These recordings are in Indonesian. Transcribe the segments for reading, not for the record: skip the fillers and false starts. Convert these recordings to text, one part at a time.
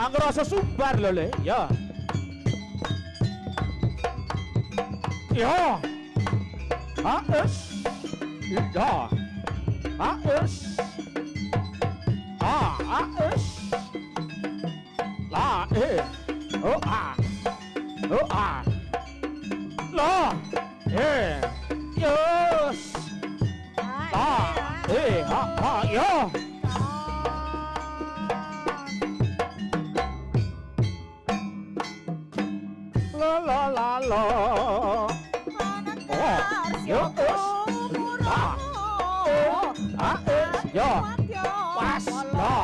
gak ngerasa sumbar lho le ya ya haus ya haus haus la oh la yes la ya la oh yes ya pas la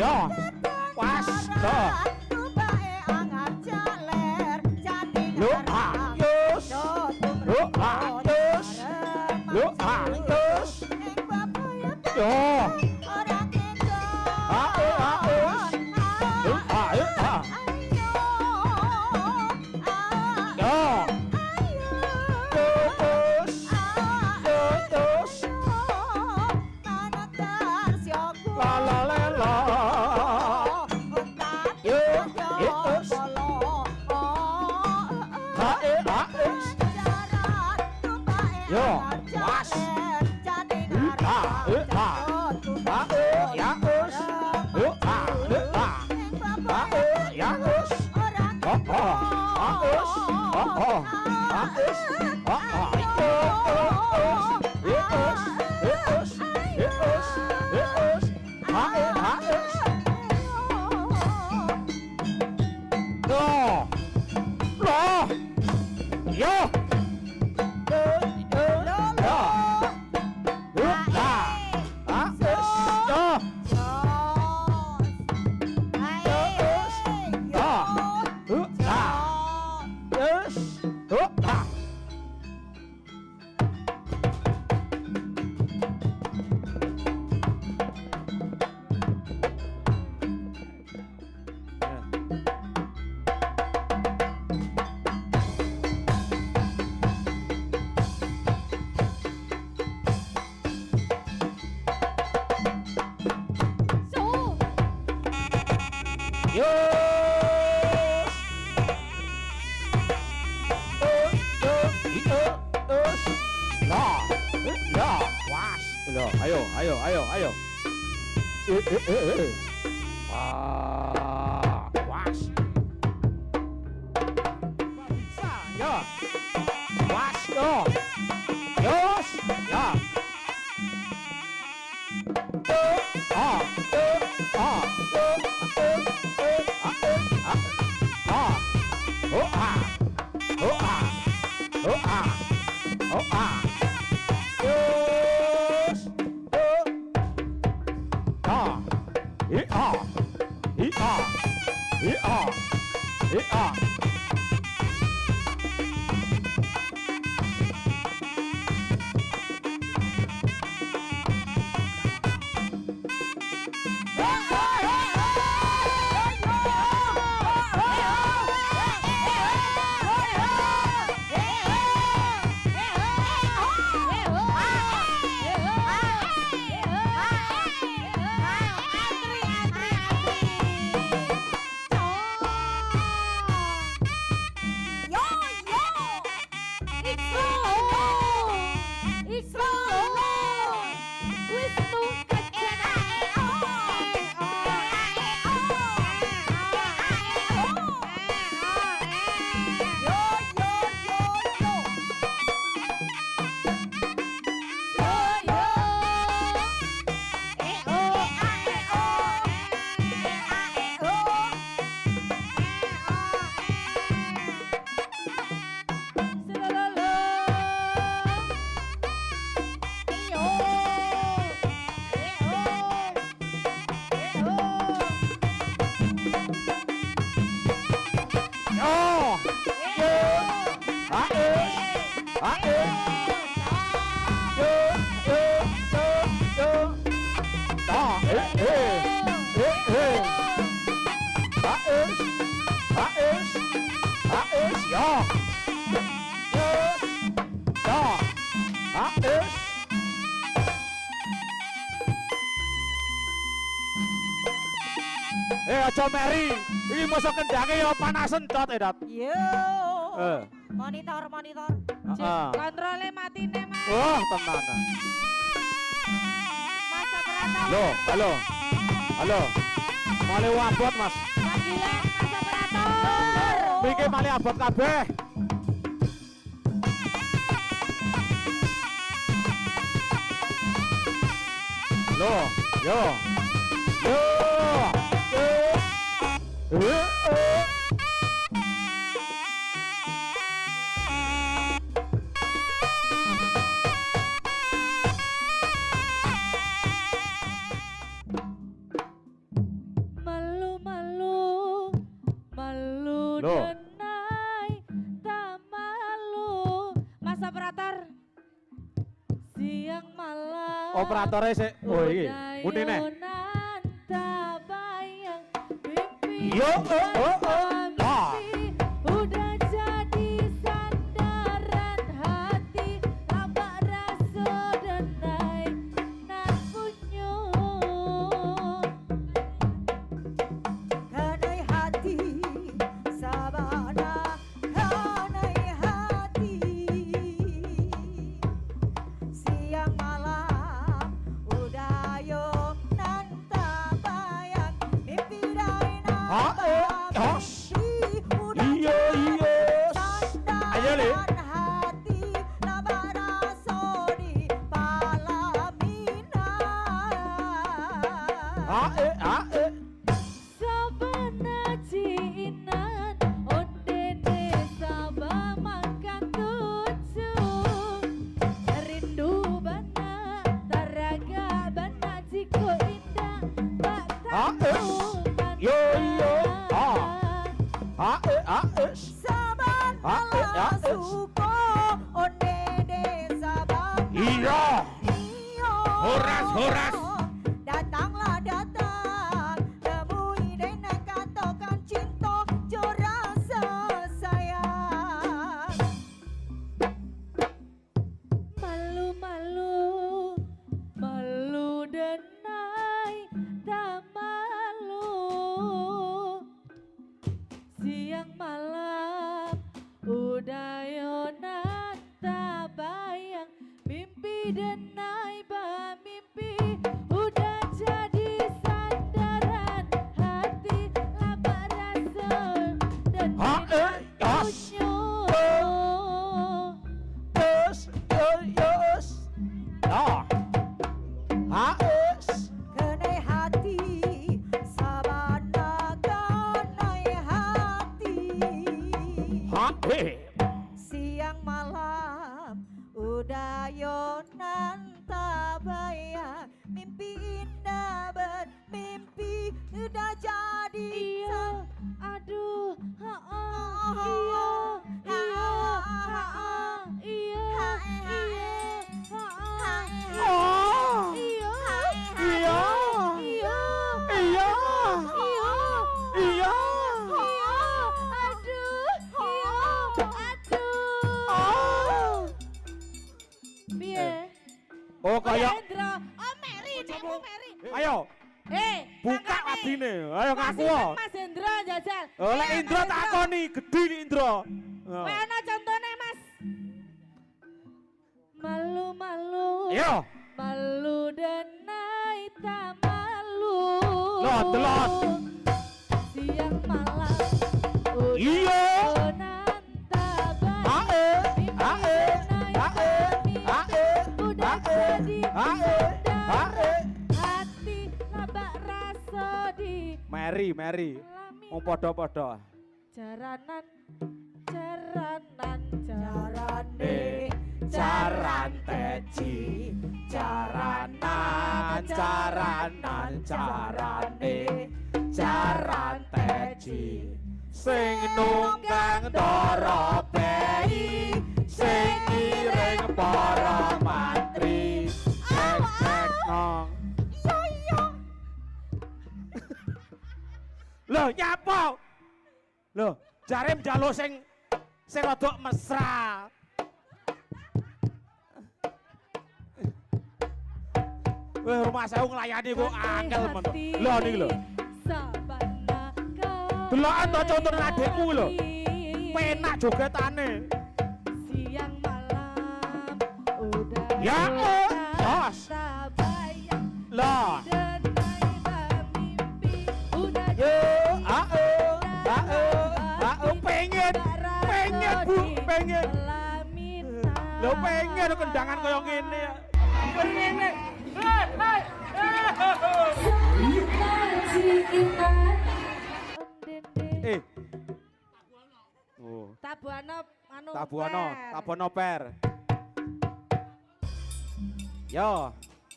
ya pas la lo ayos yo ayo was ya was yo yos ya Aja meri. Iki mosok kendange ya panasen dot Dat. Yo. Eh. Monitor. Heeh. Kontrole matine, Mas. Wah, tenanan. Mas operator. Loh, halo. Male abot, Mas. Panggilan Mas operator. Mriki male abot kabeh. Loh, yo. Malu Loh. denai tak malu. Mas operator. Siang malam. Operatore sik. Oh iki. Unine. Yo, ah. Udah jadi sandaran hati, tambah rasa denai nan punyo. Kanai hati sabana, kanai hati. Siang malam udah yo nan tabayang mimpi daina. Iya. Ayo Le. Hati nabara sodi palamina. Sabana ciinan ondene sabah makan tucu. Rindu bana taraga bana jiko indah tak tahu. Yo. Saban malah suko ondene sabah. Iya. Horas. Datanglah datang, temui dena katakan cinta jo rasa sayang. Malu denai tak malu. Siang malam udah yonan tak bayang mimpi denai ba mimpi udah jadi sandaran hati laba rasa dan punyo. Kenai hati sabana kenai hati. Siang malam udah yonan tak bayang mimpi indah bermimpi udah jadi. Iya, aduh, Oh kaya Hendro, oh Mary, nemu Mary. ayo buka tangkap, adine. Ayo ngaku. Masih Mas Hendro jajal. Oleh Indro takoni gede iki Indro. Kowe ana contone Mas. Malu. Yo. Malu denai tak malu. Lot. Siang malam. Iya. Udah jadi sandaran hati labak rasa di Mary. Wong padha-padha. Jaranan Caranteci caranteci sing nunggang ndara bayi sing iring para mantri cek nong lho nyapa lho jare njalo sing rada mesra. Wah rumah saya nglayani kok angel men. Lho niki lho. Delokan to contohne adikmu lho. Penak jogetane. Siang malam udah Ya, bos. bayang Lah. denai mimpi udah Pengen Bu, pengen. Lho pengen kendangan kaya ngene ya. Ngene. Oh, Tabuano per. Yo.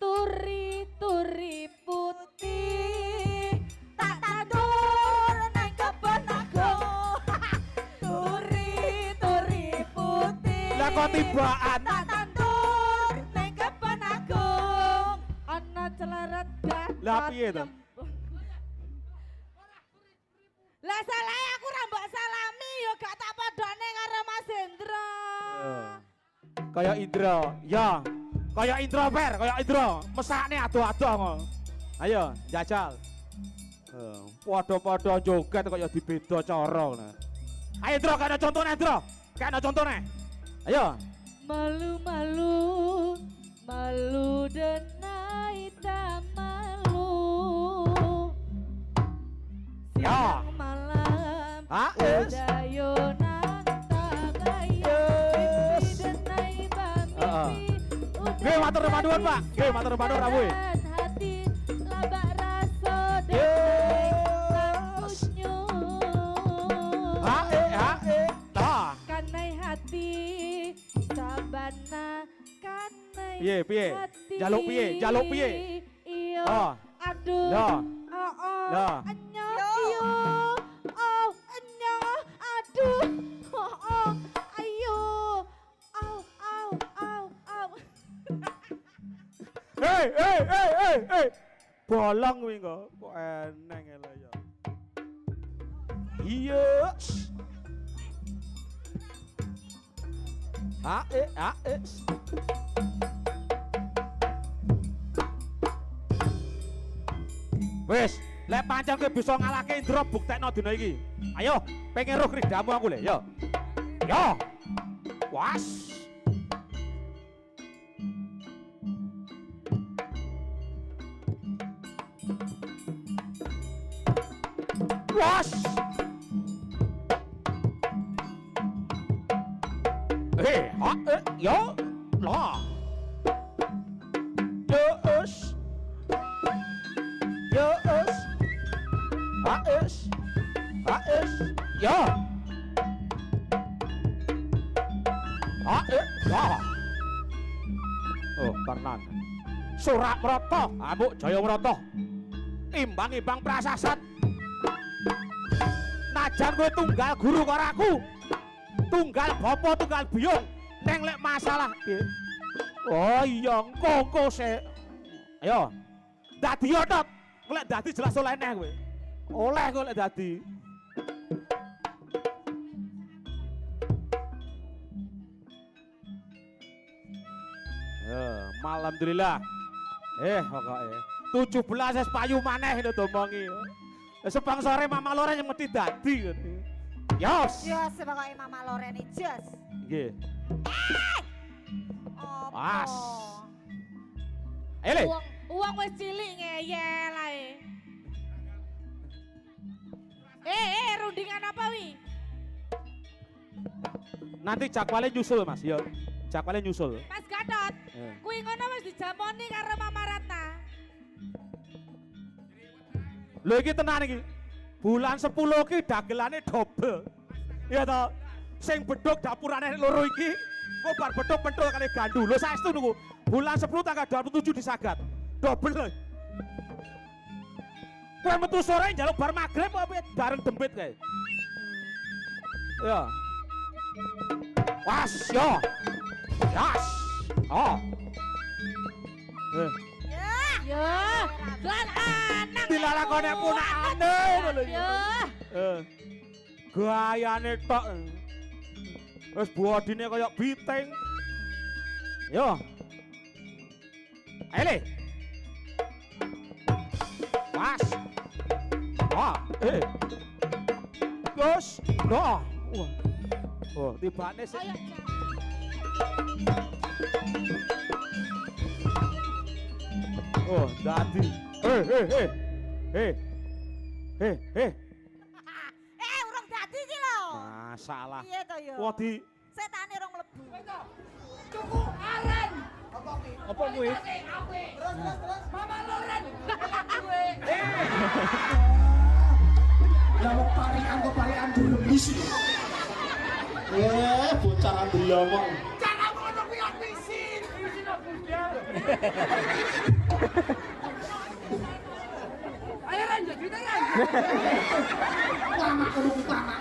Turi putih tak tandur nang kebon aku. Turi putih Lah kok tibaan. tak tandur nang kebon aku. Ana celaret gatot. Lah piye to? Lah salah aku ra mbok salami yo gak tak padane karo Mas Hendra. Kaya Indra. Ya. Kaya Indra per, kaya Indra. Mesakne adoh-adoh ngono. Ayo, jajal. Padha-padha joget kaya dibeda cara ngono. Ayo Indra, kana contone Indra. Kana contone. Ayo. Malu denai tak malu. Ya. Siang malam Es. udah yo nang tabayang mimpi denai mimpi. Nggih matur nuwun Pak. Nggih matur nuwun rawuh. Hati labak raso Yes. denai Tah. kanai hati sabana kanai Piye? hati. Jaluk piye? Iyo Oh. aduh Lah. oh enyo iyo oh enyo aduh oh ayo au Hei. Bolong kuwi kok. Kok eneng lho ya. Iya. Ae. Wes, lek pancen kowe bisa ngalahke Indra buktekno dina iki. Ayo, pengen roh kridamu aku le, yo. Yo. Was. Was. Yo. Lah. Yes. Yo. Wah. Oh, Karnan. Surak Mrata, Amuk Jaya Mrata. Imbang-imbang prasasat. Najan kowe tunggal guru karo aku. Tunggal bapa, tunggal biyung. Neng lek masalah piye? Oh iya, engko sik. Ayo. Dadi otot. Lek dadi jelas oleh neh kowe. Oleh kok lek dadi. Alhamdulillah. Pokoke 17 es payu maneh lho domongi. Sepang sore Mama Loren yang mesti dadi ngene. Yos. Jos pokoke Mama Loren iki jos. Nggih. Opo? As. Ayo le. Uang wis cilik ngeyel ae. Rundingan apa wi? Nanti jadwalnya nyusul Mas, yo. Jadwalnya nyusul. Mas Gatot, kuwi ngono wis dijamoni karo Mama Ratna. Lho iki tenan iki. Bulan 10 iki dagelane double. Iya toh. Sing bedhog dapurane loro iki, kok bar bedhog pentul kali gandu. Lho saestu niku. Bulan 10 tanggal 27 disagat. Double lho. Kowe metu sore njaluk bar magrib apa bareng dempit kae. Ya. Was yo. Yas. Oh. Ya, lan anak. Dilalakone punakane lho. Ya. Gayane tok. Wis bodine kaya biting. Yo. Ayo le. Was. Gus. Loh. Wah. Oh, tibane sik. Ayo, Oh, dadi. Heh. Urung dadi iki lho. Masalah. Piye to yo? Wah di Setane urung mlebu. Tuku aren. apa kuwi? Mama Loren. Kuwi. Lah wong parikan kok parikan diremis. Bocah ndelomong. Jangan ngono kuwi isin. Isin kok budal. Ayo Ren, jadi Ren. Lama kono ku lama.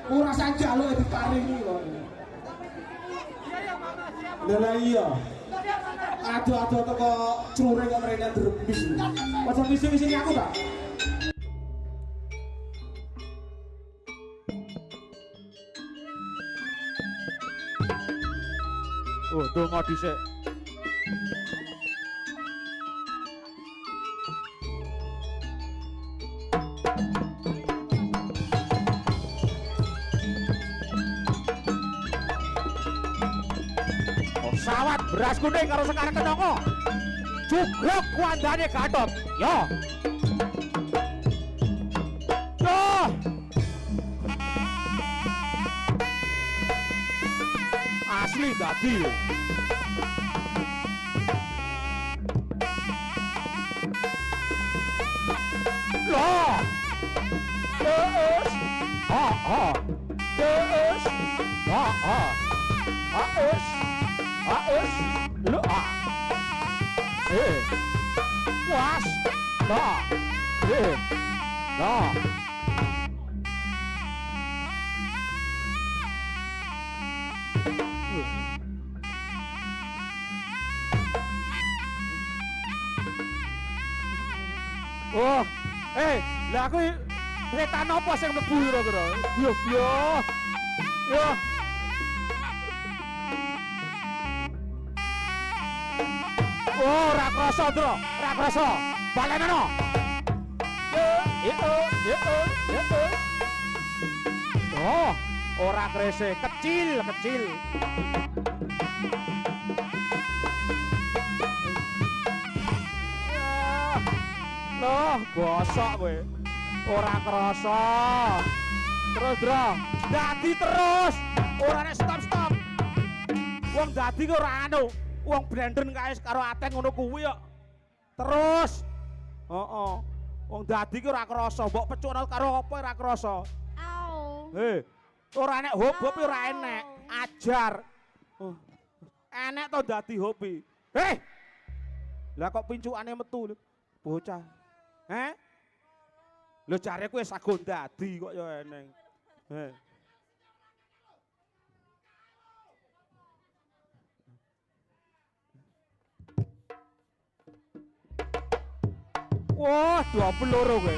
Ora sanjalo diparingi kok. Lah iya. Aduh teko cruring kok mrene diremis. Ojo misi-misi aku ta? Oh, donga dhisik. Oh, sawat beras kuning karo Sekar Kenongo. Jugruk kuandane Gatot. Yo. Yo. Asli dadi. Loh. Terus. Terus. Terus. Lu Was. Nah. Nah. Oh, lah aku setan apa sing mlebu kira-kira? Yo. Yo. Oh, ora krasa, Tru. Ora krasa. Balenono. Yo. Oh, ora krese, kecil. Loh, gosok kowe. Ora krasa. Terus, Bro. Dadi terus. Ora nek stop. Wong dadi kok ora anu. Wong blender kae karo Ateng ngono kuwi kok. Terus. Heeh. Wong dadi ki ora krasa, mbok pecukno karo apa ora krasa. Au. Ora nek hop ora enek. Ajar. Oh. Enek to dadi hobi. Lah kok pincukane metu bocah. Lho jare kowe sagon dadi kok ya eneng. Wah, 22 kowe.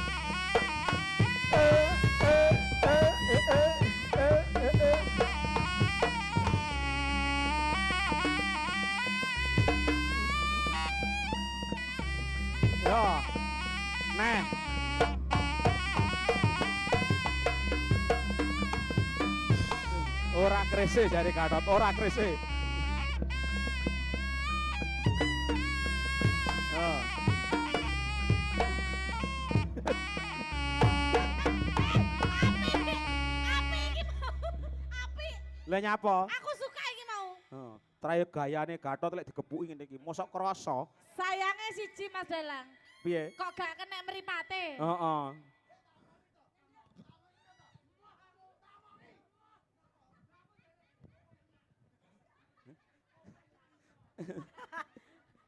Ya. Nah. Ora krese jare Gatot, ora krese. Lah nyapa? Aku suka iki mau. Traye gayane Gatot lek digepuki ngene iki, mosok krasa. Sayange siji Mas Dalang. Piye? Kok gak kena mripate? Heeh.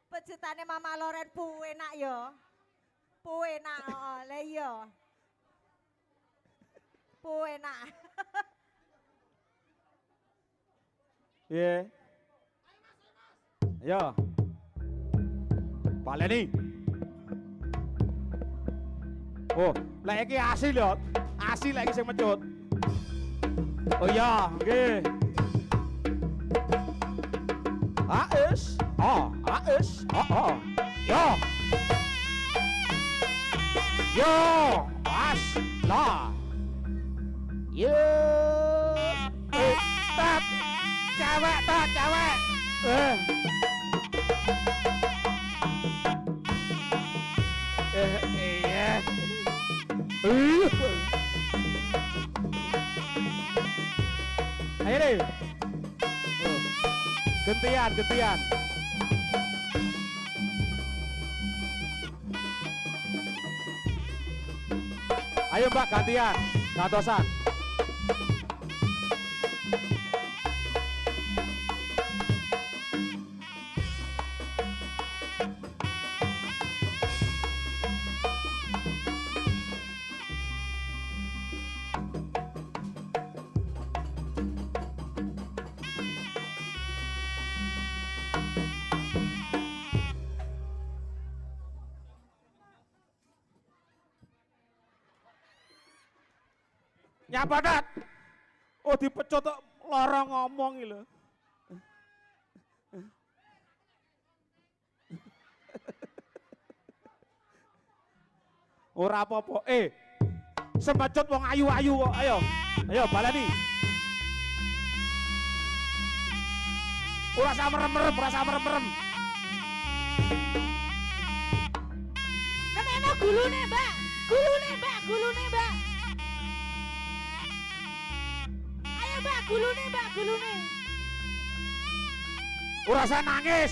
Pecutane Mama Loren puenak yo. Puenak, lha iya. Puenak. Piye? Ayo. Baleni. Oh, lek iki asil yo. Asil lek iki sing mecut. Oh iya, nggih. Aes. Aes. Yo. Yo, as. Lah. Yo. Tat. Cewek tat, cewek. Iya. Ayo deh. Gentian, gentian. Ayo Mbak, gantian. Gantosan. Nyapa dat? Oh dipecut tok lara ngomong iki lho. Ora apa-apa. Semecut wong ayu-ayu kok. Ayo. Ayo balani. Ora usah merem-merem, ora usah merem-merem. Kenapa gulune, Mbak? Gulune, Mbak, gulune, Mbak. Ayo, Mbak, gulune, Mbak, gulune. Ora usah nangis.